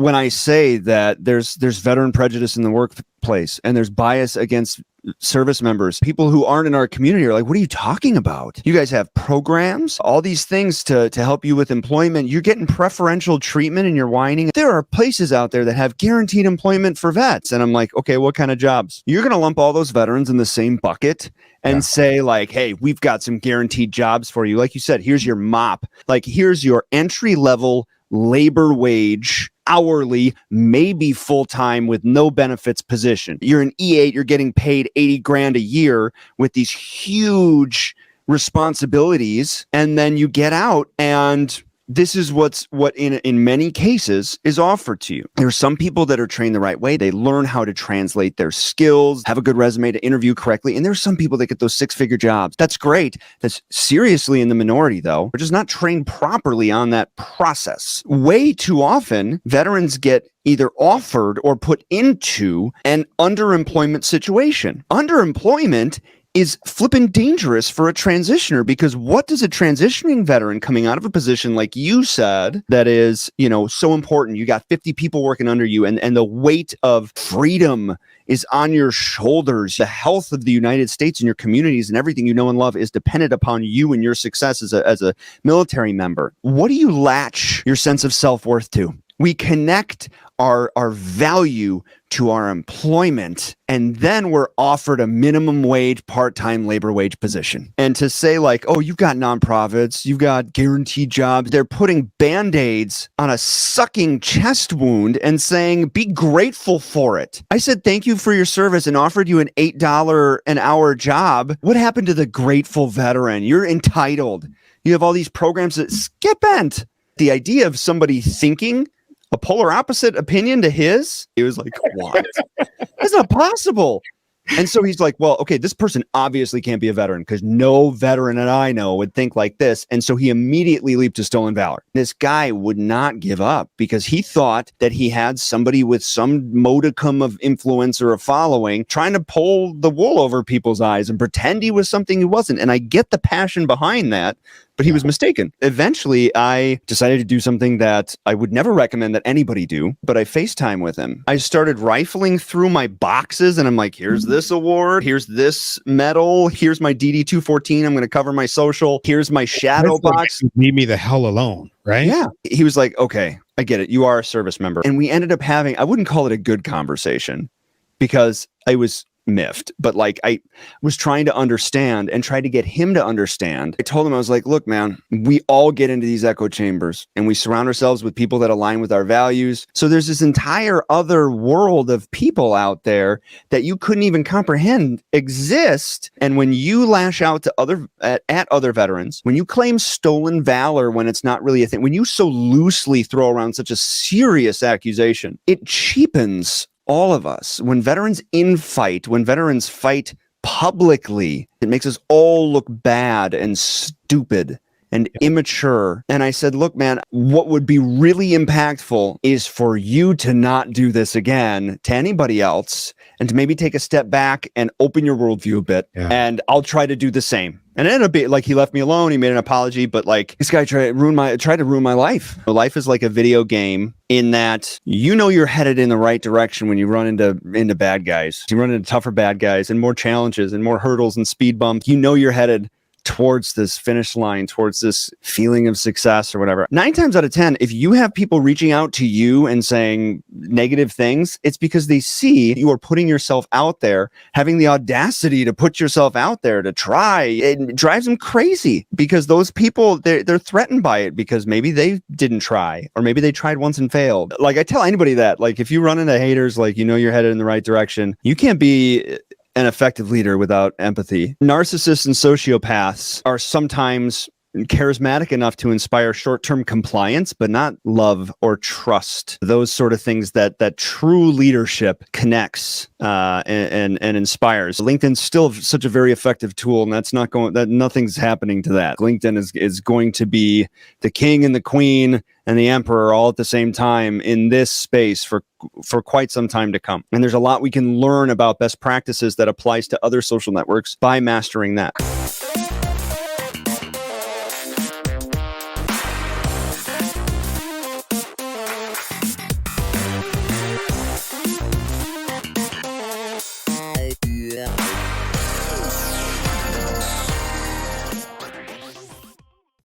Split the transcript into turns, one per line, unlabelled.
when I say that there's veteran prejudice in the workplace and there's bias against service members, people who aren't in our community are like, what are you talking about? You guys have programs, all these things to help you with employment. You're getting preferential treatment and you're whining. There are places out there that have guaranteed employment for vets. And I'm like, okay, what kind of jobs? You're going to lump all those veterans in the same bucket and say like, hey, we've got some guaranteed jobs for you. Like you said, here's your mop. Like, here's your entry level labor wage, hourly, maybe full-time with no benefits position. You're an E8, you're getting paid 80 grand a year with these huge responsibilities. And then you get out and this is what in many cases is offered to you. There are some people that are trained the right way. They learn how to translate their skills, have a good resume to interview correctly. And there's some people that get those six-figure jobs. That's great. That's seriously in the minority, though. They're just not trained properly on that process. Way too often, veterans get either offered or put into an underemployment situation. Underemployment is flipping dangerous for a transitioner, because what does a transitioning veteran coming out of a position like you said that is, so important? You got 50 people working under you and the weight of freedom is on your shoulders. The health of the United States and your communities and everything you know and love is dependent upon you and your success as a military member. What do you latch your sense of self-worth to? We connect our value to our employment, and then we're offered a minimum wage, part-time labor wage position. And to say like, oh, you've got nonprofits, you've got guaranteed jobs, they're putting Band-Aids on a sucking chest wound and saying, be grateful for it. I said, thank you for your service and offered you an $8 an hour job. What happened to the grateful veteran? You're entitled. You have all these programs that skip bent. The idea of somebody thinking a polar opposite opinion to his, he was like, what? That's not possible. And so he's like, well, okay, this person obviously can't be a veteran because no veteran that I know would think like this. And so he immediately leaped to stolen valor. This guy would not give up because he thought that he had somebody with some modicum of influence or a following trying to pull the wool over people's eyes and pretend he was something he wasn't. And I get the passion behind that, but he was mistaken. Eventually, I decided to do something that I would never recommend that anybody do, but I FaceTime with him. I started rifling through my boxes and I'm like, here's this award, here's this medal, here's my DD-214, I'm going to cover my social, here's my shadow box.
Leave me the hell alone, right?
Yeah. He was like, okay, I get it. You are a service member. And we ended up having, I wouldn't call it a good conversation because I was miffed, but like I was trying to understand and try to get him to understand. I told him, I was like, look, man, we all get into these echo chambers and we surround ourselves with people that align with our values. So there's this entire other world of people out there that you couldn't even comprehend exist. And when you lash out to at other veterans, when you claim stolen valor when it's not really a thing, when you so loosely throw around such a serious accusation, it cheapens all of us. When veterans when veterans fight publicly, it makes us all look bad and stupid and immature. And I said, look, man, what would be really impactful is for you to not do this again to anybody else and to maybe take a step back and open your worldview a bit. Yeah. And I'll try to do the same. And it ended up being like he left me alone. He made an apology, but like this guy tried to ruin my life. Life is like a video game in that you're headed in the right direction when you run into bad guys. You run into tougher bad guys and more challenges and more hurdles and speed bumps. You're headed towards this finish line, towards this feeling of success or whatever. 9 times out of 10, if you have people reaching out to you and saying negative things, it's because they see you are putting yourself out there, having the audacity to put yourself out there to try. It drives them crazy because those people, they're threatened by it because maybe they didn't try or maybe they tried once and failed. Like I tell anybody that, like if you run into haters, like you're headed in the right direction, you can't be an effective leader without empathy. Narcissists and sociopaths are sometimes charismatic enough to inspire short-term compliance, but not love or trust. Those sort of things that true leadership connects and inspires. LinkedIn's still such a very effective tool, and nothing's happening to that. LinkedIn is going to be the king and the queen and the emperor all at the same time in this space for quite some time to come. And there's a lot we can learn about best practices that applies to other social networks by mastering that.
Yeah.